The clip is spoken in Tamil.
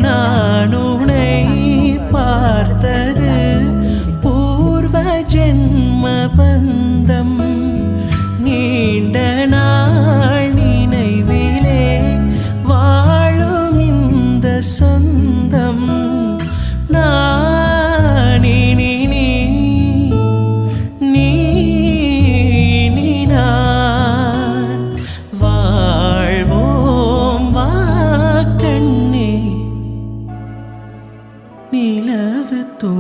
நான் உன்னை பார்த்தது பூர்வ ஜென்ம பந்தம். நீண்ட நாள் நினைவிலே வாழும் இந்த சொந்தம். நான் இனி நீ நான் வாழ்வோம் வா கண்ணே நிலவு தூ